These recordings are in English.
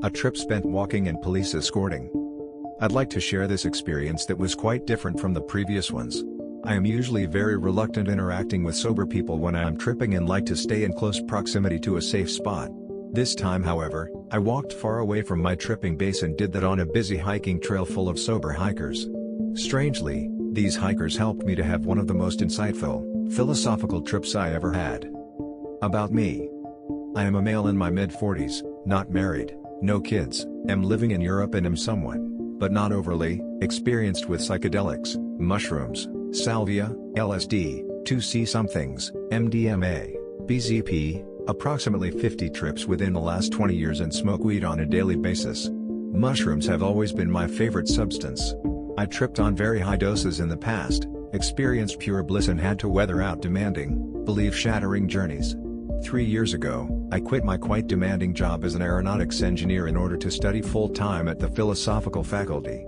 A trip spent walking and police escorting. I'd like to share this experience that was quite different from the previous ones. I am usually very reluctant interacting with sober people when I am tripping and like to stay in close proximity to a safe spot. This time however, I walked far away from my tripping base and did that on a busy hiking trail full of sober hikers. Strangely, these hikers helped me to have one of the most insightful, philosophical trips I ever had. About me. I am a male in my mid-40s, not married, no kids, am living in Europe and am somewhat, but not overly, experienced with psychedelics, mushrooms, salvia, LSD, 2C-somethings, MDMA, BZP, approximately 50 trips within the last 20 years and smoke weed on a daily basis. Mushrooms have always been my favorite substance. I tripped on very high doses in the past, experienced pure bliss and had to weather out demanding, belief-shattering journeys. 3 years ago, I quit my quite demanding job as an aeronautics engineer in order to study full-time at the philosophical faculty.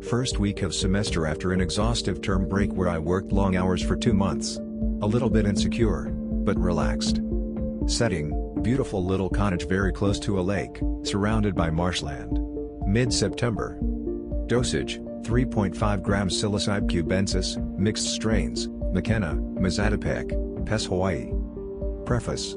First week of semester after an exhaustive term break where I worked long hours for 2 months. A little bit insecure, but relaxed. Setting, beautiful little cottage very close to a lake, surrounded by marshland. Mid-September. Dosage, 3.5 grams psilocybin cubensis, mixed strains, McKenna, Mazatepec, Pes Hawaii. Preface.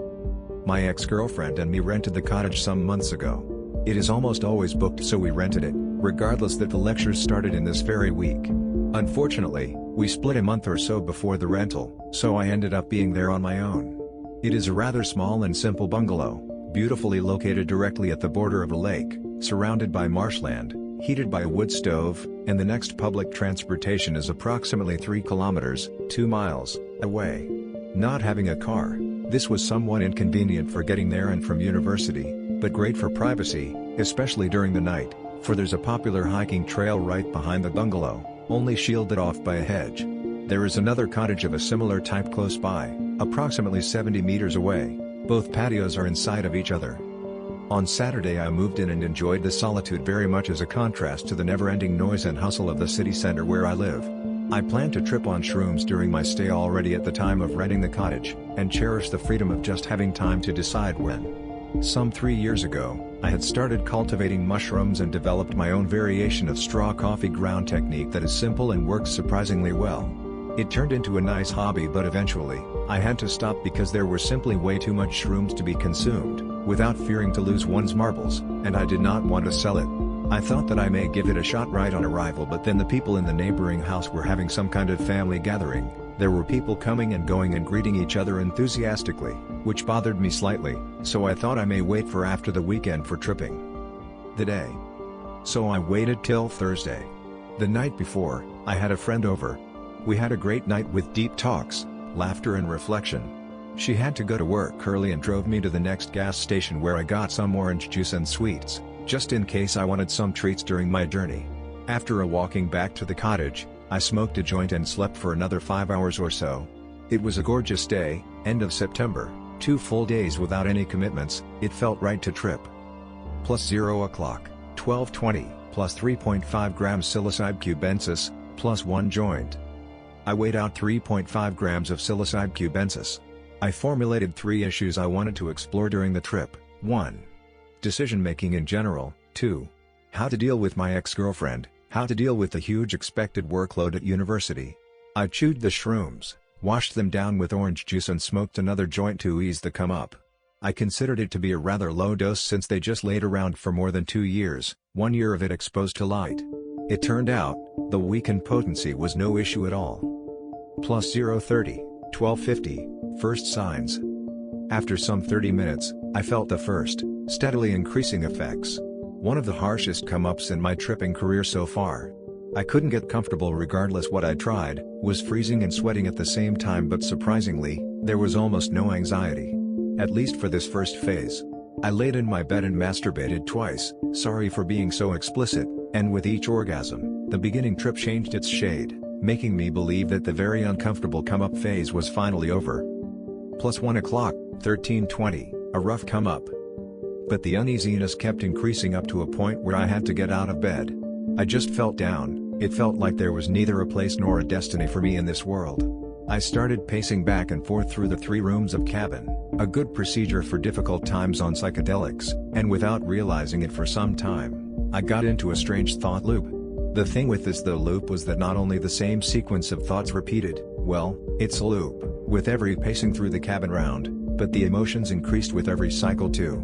My ex-girlfriend and me rented the cottage some months ago. It is almost always booked so we rented it, regardless that the lectures started in this very week. Unfortunately, we split a month or so before the rental, so I ended up being there on my own. It is a rather small and simple bungalow, beautifully located directly at the border of a lake, surrounded by marshland, heated by a wood stove, and the next public transportation is approximately 3 kilometers, 2 miles, away. Not having a car, this was somewhat inconvenient for getting there and from university, but great for privacy, especially during the night, for there's a popular hiking trail right behind the bungalow, only shielded off by a hedge. There is another cottage of a similar type close by, approximately 70 meters away. Both patios are inside of each other. On Saturday I moved in and enjoyed the solitude very much as a contrast to the never-ending noise and hustle of the city center where I live. I planned to trip on shrooms during my stay already at the time of renting the cottage, and cherish the freedom of just having time to decide when. Some 3 years ago, I had started cultivating mushrooms and developed my own variation of straw coffee ground technique that is simple and works surprisingly well. It turned into a nice hobby, but eventually, I had to stop because there were simply way too much shrooms to be consumed, without fearing to lose one's marbles, and I did not want to sell it. I thought that I may give it a shot right on arrival, but then the people in the neighboring house were having some kind of family gathering. There were people coming and going and greeting each other enthusiastically, which bothered me slightly, so I thought I may wait for after the weekend for tripping the day. So I waited till Thursday. The night before, I had a friend over. We had a great night with deep talks, laughter and reflection. She had to go to work early and drove me to the next gas station where I got some orange juice and sweets, just in case I wanted some treats during my journey. After walking back to the cottage, I smoked a joint and slept for another 5 hours or so. It was a gorgeous day, end of September, 2 full days without any commitments. It felt right to trip. Plus 0 o'clock, 12:20, plus 3.5 grams psilocybin cubensis, plus 1 joint. I weighed out 3.5 grams of psilocybin cubensis. I formulated 3 issues I wanted to explore during the trip. 1. Decision-making in general. 2. How to deal with my ex-girlfriend, how to deal with the huge expected workload at university. I chewed the shrooms, washed them down with orange juice and smoked another joint to ease the come up. I considered it to be a rather low dose since they just laid around for more than 2 years, 1 year of it exposed to light. It turned out, the weekend potency was no issue at all. Plus 0:30, 12:50, first signs. After some 30 minutes, I felt the first, steadily increasing effects. One of the harshest come-ups in my tripping career so far. I couldn't get comfortable regardless what I tried, was freezing and sweating at the same time, but surprisingly, there was almost no anxiety. At least for this first phase. I laid in my bed and masturbated twice, sorry for being so explicit, and with each orgasm, the beginning trip changed its shade, making me believe that the very uncomfortable come-up phase was finally over. Plus 1 o'clock, 13:20, a rough come-up. But the uneasiness kept increasing up to a point where I had to get out of bed. I just felt down. It felt like there was neither a place nor a destiny for me in this world. I started pacing back and forth through the 3 rooms of cabin, a good procedure for difficult times on psychedelics, and without realizing it for some time, I got into a strange thought loop. The thing with this loop was that not only the same sequence of thoughts repeated, well, it's a loop, with every pacing through the cabin round, but the emotions increased with every cycle too.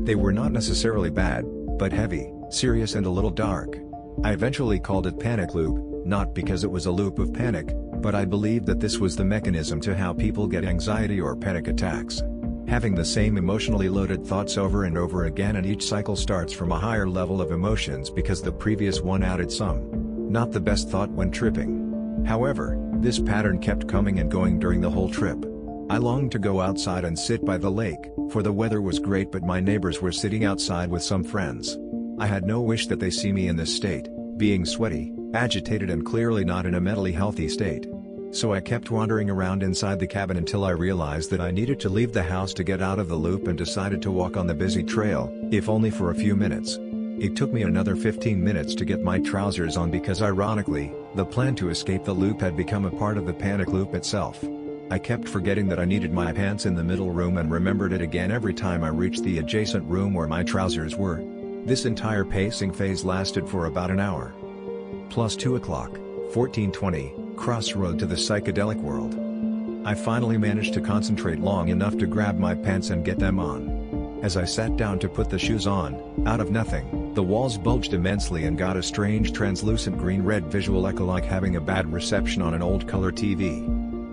They were not necessarily bad, but heavy, serious and a little dark. I eventually called it panic loop, not because it was a loop of panic, but I believed that this was the mechanism to how people get anxiety or panic attacks. Having the same emotionally loaded thoughts over and over again, and each cycle starts from a higher level of emotions because the previous one added some. Not the best thought when tripping. However, this pattern kept coming and going during the whole trip. I longed to go outside and sit by the lake, for the weather was great, but my neighbors were sitting outside with some friends. I had no wish that they see me in this state, being sweaty, agitated and clearly not in a mentally healthy state. So I kept wandering around inside the cabin until I realized that I needed to leave the house to get out of the loop, and decided to walk on the busy trail, if only for a few minutes. It took me another 15 minutes to get my trousers on because ironically, the plan to escape the loop had become a part of the panic loop itself. I kept forgetting that I needed my pants in the middle room and remembered it again every time I reached the adjacent room where my trousers were. This entire pacing phase lasted for about an hour. Plus 2 o'clock, 14:20, crossroad to the psychedelic world. I finally managed to concentrate long enough to grab my pants and get them on. As I sat down to put the shoes on, out of nothing, the walls bulged immensely and got a strange translucent green-red visual echo, like having a bad reception on an old color TV.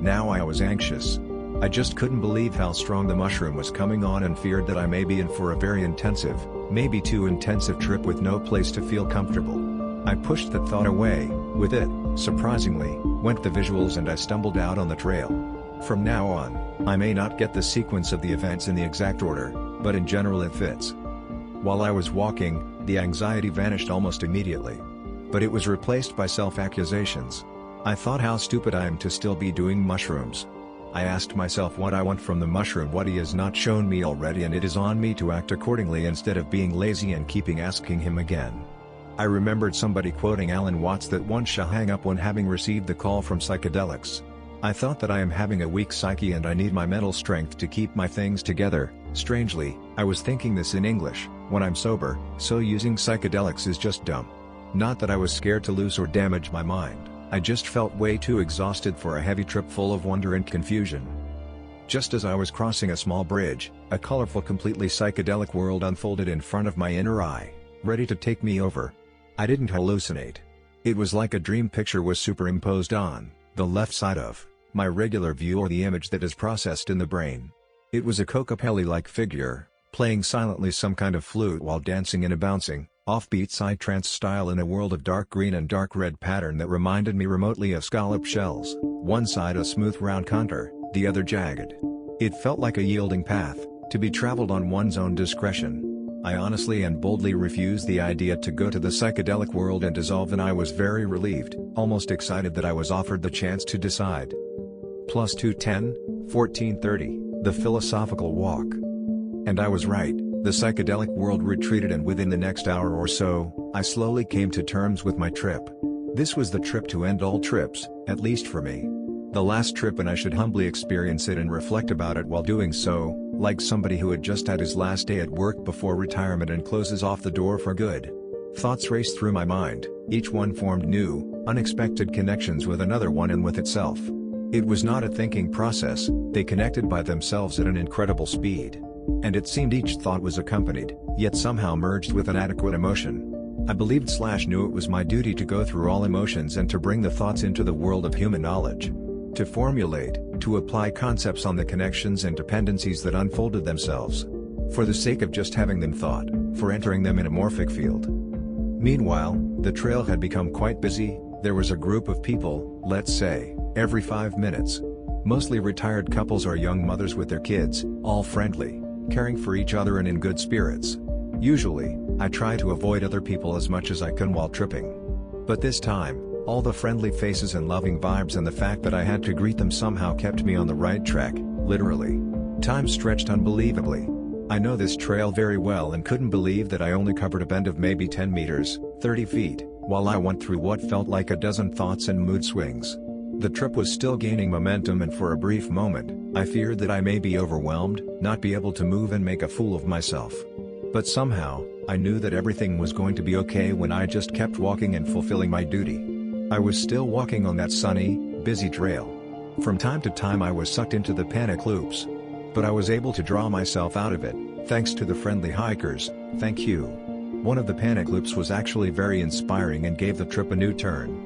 Now I was anxious. I just couldn't believe how strong the mushroom was coming on, and feared that I may be in for a very intensive, maybe too intensive trip with no place to feel comfortable. I pushed that thought away. With it, surprisingly, went the visuals, and I stumbled out on the trail. From now on, I may not get the sequence of the events in the exact order, but in general it fits. While I was walking, the anxiety vanished almost immediately. But it was replaced by self-accusations. I thought how stupid I am to still be doing mushrooms. I asked myself what I want from the mushroom, what he has not shown me already, and it is on me to act accordingly instead of being lazy and keeping asking him again. I remembered somebody quoting Alan Watts that one shall hang up when having received the call from psychedelics. I thought that I am having a weak psyche and I need my mental strength to keep my things together. Strangely, I was thinking this in English, when I'm sober, so using psychedelics is just dumb. Not that I was scared to lose or damage my mind, I just felt way too exhausted for a heavy trip full of wonder and confusion. Just as I was crossing a small bridge, a colorful, completely psychedelic world unfolded in front of my inner eye, ready to take me over. I didn't hallucinate. It was like a dream picture was superimposed on the left side of my regular view, or the image that is processed in the brain. It was a Kokopelli-like figure, playing silently some kind of flute while dancing in a bouncing, offbeat psytrance style in a world of dark green and dark red pattern that reminded me remotely of scallop shells, one side a smooth round contour, the other jagged. It felt like a yielding path, to be traveled on one's own discretion. I honestly and boldly refused the idea to go to the psychedelic world and dissolve, and I was very relieved, almost excited that I was offered the chance to decide. Plus 2:10, 14:30, the philosophical walk. And I was right, the psychedelic world retreated, and within the next hour or so, I slowly came to terms with my trip. This was the trip to end all trips, at least for me. The last trip, and I should humbly experience it and reflect about it while doing so, like somebody who had just had his last day at work before retirement and closes off the door for good. Thoughts raced through my mind, each one formed new, unexpected connections with another one and with itself. It was not a thinking process, they connected by themselves at an incredible speed. And it seemed each thought was accompanied, yet somehow merged with an adequate emotion. I believed/knew it was my duty to go through all emotions and to bring the thoughts into the world of human knowledge. To formulate, to apply concepts on the connections and dependencies that unfolded themselves. For the sake of just having them thought, for entering them in a morphic field. Meanwhile, the trail had become quite busy. There was a group of people, let's say, every 5 minutes. Mostly retired couples or young mothers with their kids, all friendly, caring for each other and in good spirits. Usually, I try to avoid other people as much as I can while tripping. But this time, all the friendly faces and loving vibes and the fact that I had to greet them somehow kept me on the right track, literally. Time stretched unbelievably. I know this trail very well and couldn't believe that I only covered a bend of maybe 10 meters, 30 feet, while I went through what felt like a dozen thoughts and mood swings. The trip was still gaining momentum, and for a brief moment, I feared that I may be overwhelmed, not be able to move and make a fool of myself. But somehow, I knew that everything was going to be okay when I just kept walking and fulfilling my duty. I was still walking on that sunny, busy trail. From time to time I was sucked into the panic loops. But I was able to draw myself out of it, thanks to the friendly hikers, thank you. One of the panic loops was actually very inspiring and gave the trip a new turn.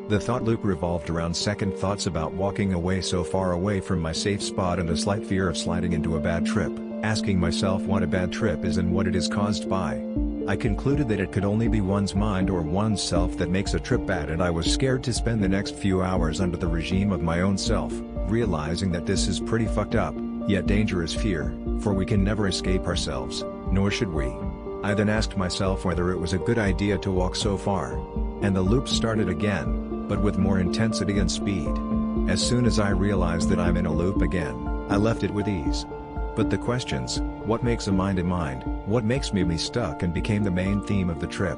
The thought loop revolved around second thoughts about walking away so far away from my safe spot and a slight fear of sliding into a bad trip, asking myself what a bad trip is and what it is caused by. I concluded that it could only be one's mind or one's self that makes a trip bad, and I was scared to spend the next few hours under the regime of my own self, realizing that this is pretty fucked up, yet dangerous fear, for we can never escape ourselves, nor should we. I then asked myself whether it was a good idea to walk so far. And the loop started again, but with more intensity and speed. As soon as I realized that I'm in a loop again, I left it with ease. But the questions, what makes a mind a mind, what makes me stuck, and became the main theme of the trip.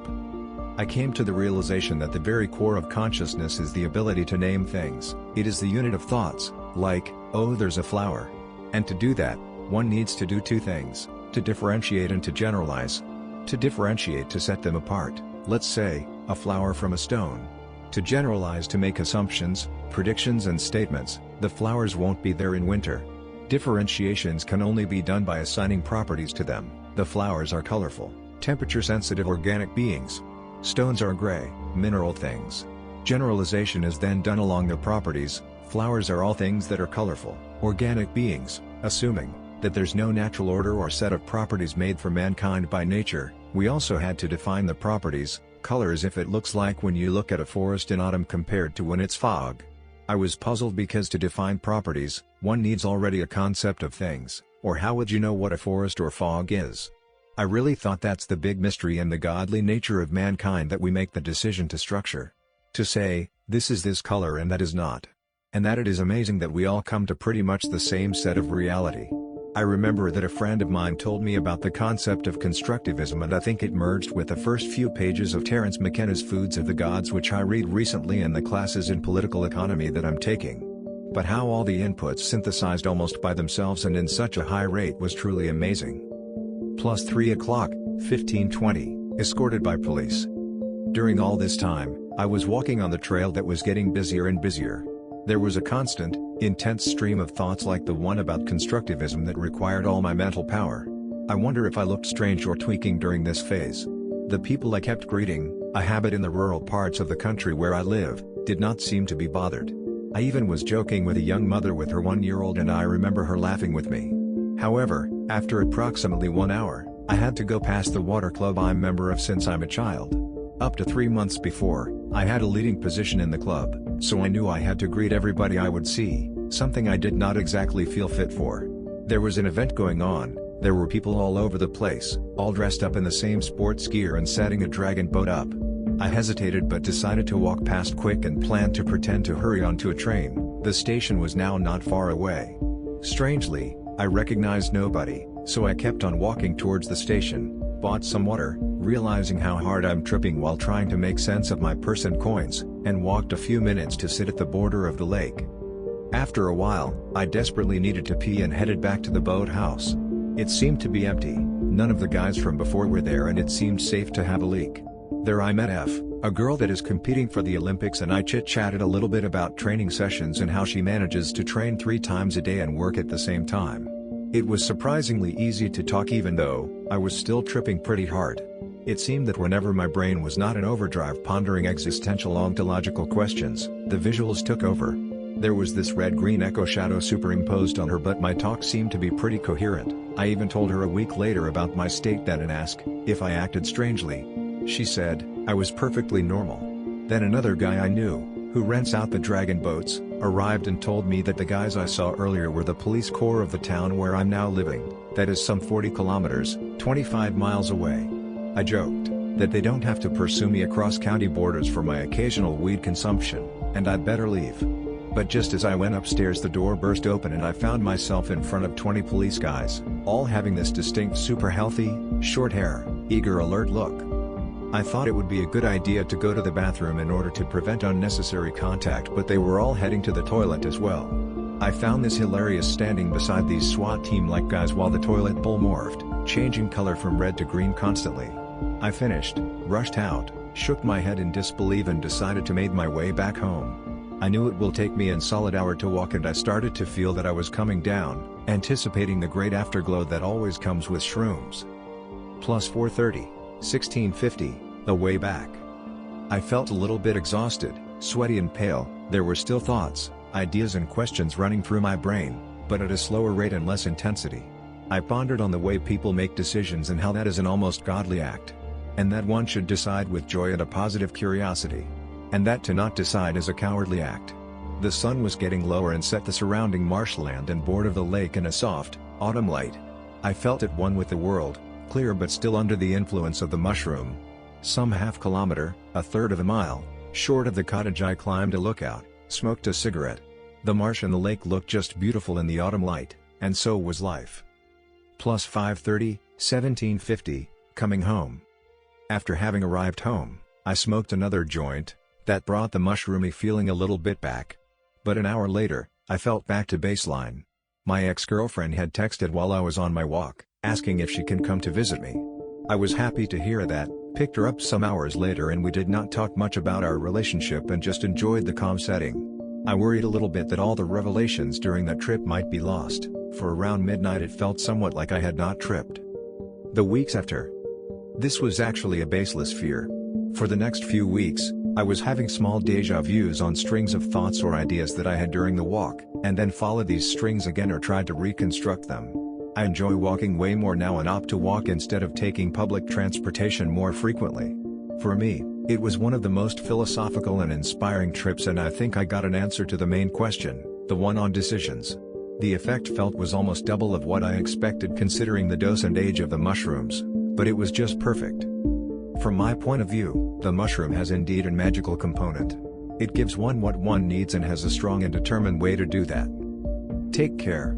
I came to the realization that the very core of consciousness is the ability to name things. It is the unit of thoughts, like, oh, there's a flower. And to do that, one needs to do two things, to differentiate and to generalize. To differentiate, to set them apart, let's say, a flower from a stone. To generalize, to make assumptions, predictions and statements, the flowers won't be there in winter. Differentiations can only be done by assigning properties to them. The flowers are colorful, temperature-sensitive organic beings. Stones are gray, mineral things. Generalization is then done along their properties. Flowers are all things that are colorful, organic beings, assuming that there's no natural order or set of properties made for mankind by nature. We also had to define the properties, colors, if it looks like when you look at a forest in autumn compared to when it's fog. I was puzzled because to define properties, one needs already a concept of things, or how would you know what a forest or fog is? I really thought that's the big mystery and the godly nature of mankind, that we make the decision to structure. To say, this is this color and that is not. And that it is amazing that we all come to pretty much the same set of reality. I remember that a friend of mine told me about the concept of constructivism, and I think it merged with the first few pages of Terence McKenna's Foods of the Gods, which I read recently in the classes in political economy that I'm taking. But how all the inputs synthesized almost by themselves and in such a high rate was truly amazing. Plus 3 o'clock, 15:20, escorted by police. During all this time, I was walking on the trail that was getting busier and busier. There was a constant, intense stream of thoughts like the one about constructivism that required all my mental power. I wonder if I looked strange or tweaking during this phase. The people I kept greeting, a habit in the rural parts of the country where I live, did not seem to be bothered. I even was joking with a young mother with her 1-year-old, and I remember her laughing with me. However, after approximately 1 hour, I had to go past the water club I'm a member of since I'm a child. Up to 3 months before, I had a leading position in the club, so I knew I had to greet everybody I would see, something I did not exactly feel fit for. There was an event going on, there were people all over the place, all dressed up in the same sports gear and setting a dragon boat up. I hesitated but decided to walk past quick and planned to pretend to hurry onto a train. The station was now not far away. Strangely, I recognized nobody, so I kept on walking towards the station, bought some water, realizing how hard I'm tripping while trying to make sense of my purse and coins, and walked a few minutes to sit at the border of the lake. After a while, I desperately needed to pee and headed back to the boathouse. It seemed to be empty, none of the guys from before were there, and it seemed safe to have a leak. There I met F, a girl that is competing for the Olympics, and I chit-chatted a little bit about training sessions and how she manages to train 3 times a day and work at the same time. It was surprisingly easy to talk even though I was still tripping pretty hard. It seemed that whenever my brain was not in overdrive pondering existential ontological questions, the visuals took over. There was this red-green echo shadow superimposed on her, but my talk seemed to be pretty coherent. I even told her a week later about my state then and asked if I acted strangely. She said I was perfectly normal. Then another guy I knew, who rents out the dragon boats, arrived and told me that the guys I saw earlier were the police corps of the town where I'm now living, that is some 40 kilometers, 25 miles away. I joked that they don't have to pursue me across county borders for my occasional weed consumption, and I'd better leave. But just as I went upstairs, the door burst open and I found myself in front of 20 police guys, all having this distinct super healthy, short hair, eager alert look. I thought it would be a good idea to go to the bathroom in order to prevent unnecessary contact, but they were all heading to the toilet as well. I found this hilarious standing beside these SWAT team-like guys while the toilet bowl morphed, changing color from red to green constantly. I finished, rushed out, shook my head in disbelief and decided to make my way back home. I knew it will take me a solid hour to walk and I started to feel that I was coming down, anticipating the great afterglow that always comes with shrooms. Plus 4:30, 16:50, the way back. I felt a little bit exhausted, sweaty and pale. There were still thoughts, ideas and questions running through my brain, but at a slower rate and less intensity. I pondered on the way people make decisions and how that is an almost godly act. And that one should decide with joy and a positive curiosity. And that to not decide is a cowardly act. The sun was getting lower and set the surrounding marshland and board of the lake in a soft, autumn light. I felt at one with the world, clear but still under the influence of the mushroom. Some half-kilometer, a third of a mile, short of the cottage I climbed a lookout, smoked a cigarette. The marsh and the lake looked just beautiful in the autumn light, and so was life. Plus 5:30, 17:50, coming home. After having arrived home, I smoked another joint, that brought the mushroomy feeling a little bit back. But an hour later, I felt back to baseline. My ex-girlfriend had texted while I was on my walk, asking if she can come to visit me. I was happy to hear that, picked her up some hours later and we did not talk much about our relationship and just enjoyed the calm setting. I worried a little bit that all the revelations during that trip might be lost, for around midnight it felt somewhat like I had not tripped. The weeks after. This was actually a baseless fear. For the next few weeks, I was having small déjà vus on strings of thoughts or ideas that I had during the walk, and then followed these strings again or tried to reconstruct them. I enjoy walking way more now and opt to walk instead of taking public transportation more frequently. For me, it was one of the most philosophical and inspiring trips, and I think I got an answer to the main question, the one on decisions. The effect felt was almost double of what I expected considering the dose and age of the mushrooms, but it was just perfect. From my point of view, the mushroom has indeed a magical component. It gives one what one needs and has a strong and determined way to do that. Take care.